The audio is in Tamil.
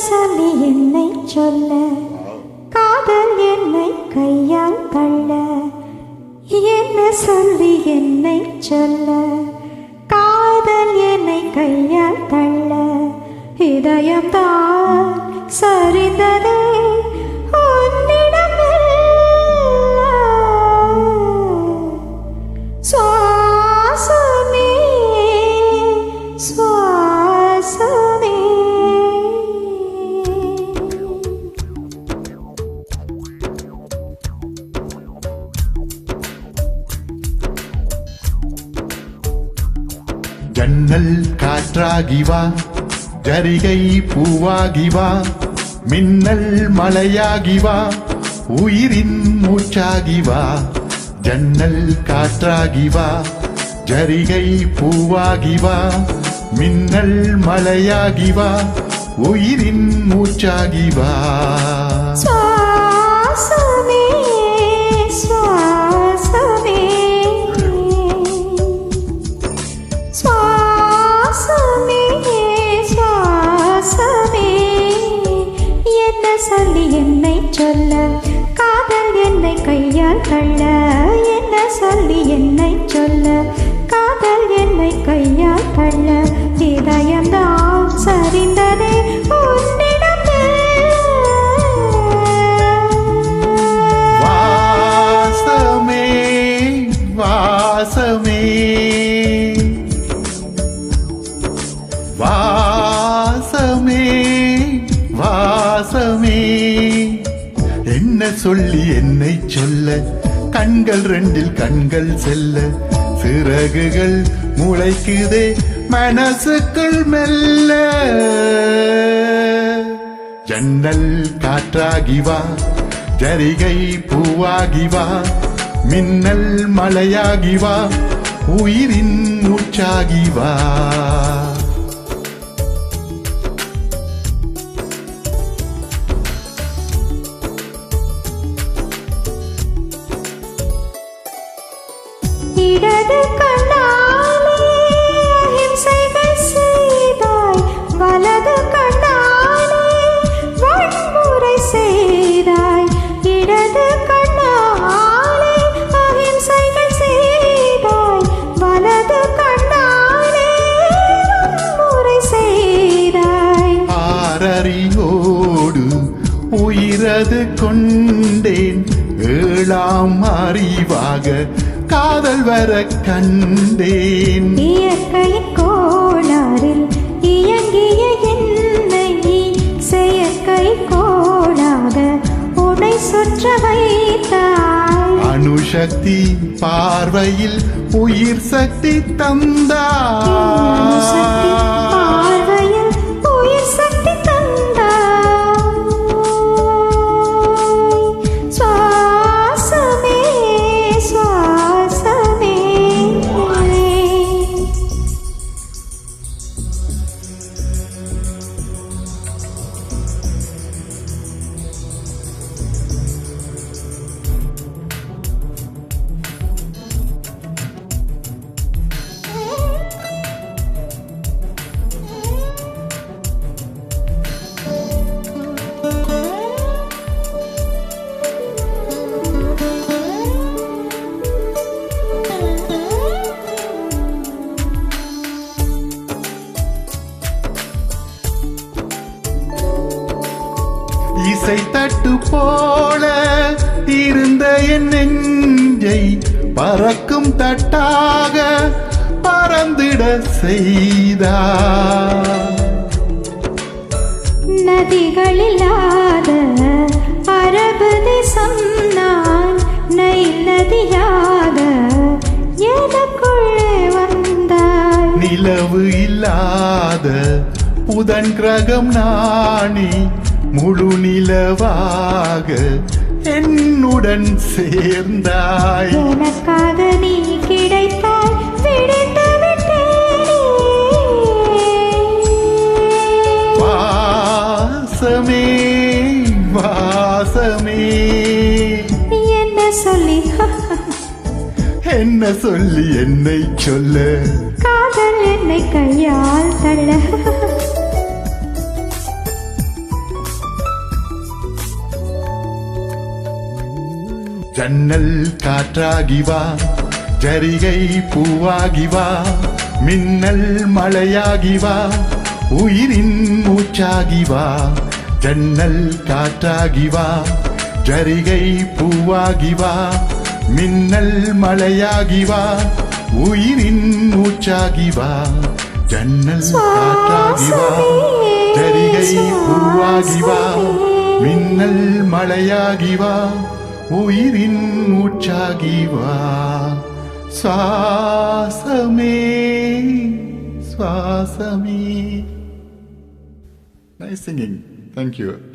சொல்லி என்னை சொல்ல, காதல் என்னை கையால் தள்ள. என்ன சொல்லி என்னை சொல்ல, காதல் என்னை கையால் தள்ள. இதயம்தான் சரிந்ததே உன்னிடமில்லை. சுவாசமே சுவாசமே. ஜன்னல் காற்றாகி வா, ஜரிகை பூவாகி வா, மின்னல் மழையாகி வா, உயிரின் மூச்சாகி வா. ஜன்னல் காற்றாகி வா, ஜரிகை பூவாகி வா, மின்னல் மழையாகி வா, உயிரின் மூச்சாகி வா. சுவாசமே சுவாசமே சுவாசமே சுவாசமே. என்ன சொல்லி என்னை சொல்ல, காதல் என்னை கையால் தள்ள. என்ன சொல்லி என்னை சொல்ல, காதல் என்னை கையால் தள்ள. இதயம்தான் சரிந்ததே உன்னிடமில்லை. வாசமே வாசமே வாசமே வாசமே. என்ன சொல்லி என்னை சொல்ல, கண்கள் ரெண்டில் கண்கள் செல்ல, சிறகுகள் முளைக்குதே மனசுக்குள் மெல்ல. ஜன்னல் காற்றாகி வா, ஜரிகை பூவாகி வா, மின்னல் மழையாகி வா, உயிரின் மூச்சாகி வா. இடது கண்ணாலே அஹிம்சைகள் செய்தாய், வலது கண்ணாலே வன்முறை செய்தாய். இடது கண்ணாலே அஹிம்சைகள் செய்தாய், வலது கண்ணாலே வன்முறை செய்தாய். ஆரறிவோடு உயிரது கொண்டேன், ஏழாம் அறிவாக காதல் வர கண்டேன். இயற்கையின் கோளாறில் இயங்கிய என்னை செயற்கை கோளாக உன்னை சுற்ற வைத்தாய். அணுசக்தி பார்வையில் உயிர் சக்தி தந்தாய். பார்வையில் உயிர் சக்தி தந்தாய். சுவாசமே சுவாசமே. இசை தட்டு போல இருந்த என் நெஞ்சை பறக்கும் தட்டாக பறந்திட செய்தார். நதிகளில்லாத அரபு தேசம் நான், நைல் நதியாக எனக்குள்ளே வந்தாய். நிலவு இல்லாத புதன் கிரகம் நாணி, முழு நிலவாக என்னுடன் சேர்ந்தாய். எனக்காக நீ கிடைத்தாய், விடுத்து விட்டேனே. வாசமே வாசமே. என்ன சொல்லி என்ன சொல்லி என்னை சொல்ல, காதல் என்னை கையால் தள்ள. ஜன்னல் காற்றாகி வா ஜரிகை பூவாகி வா மின்னல் மழையாகி வா உயிரின் மூச்சாகி வா ஜன்னல் காற்றாகி வா ஜரிகை பூவாகி வா மின்னல் மழையாகி வா உயிரின் மூச்சாகி வா ஜன்னல் காற்றாகி வா ஜரிகை பூவாகி வா மின்னல் மழையாகி வா உயிரின் மூச்சாகி வா சுவாசமே சுவாசமே. Nice singing. Thank you.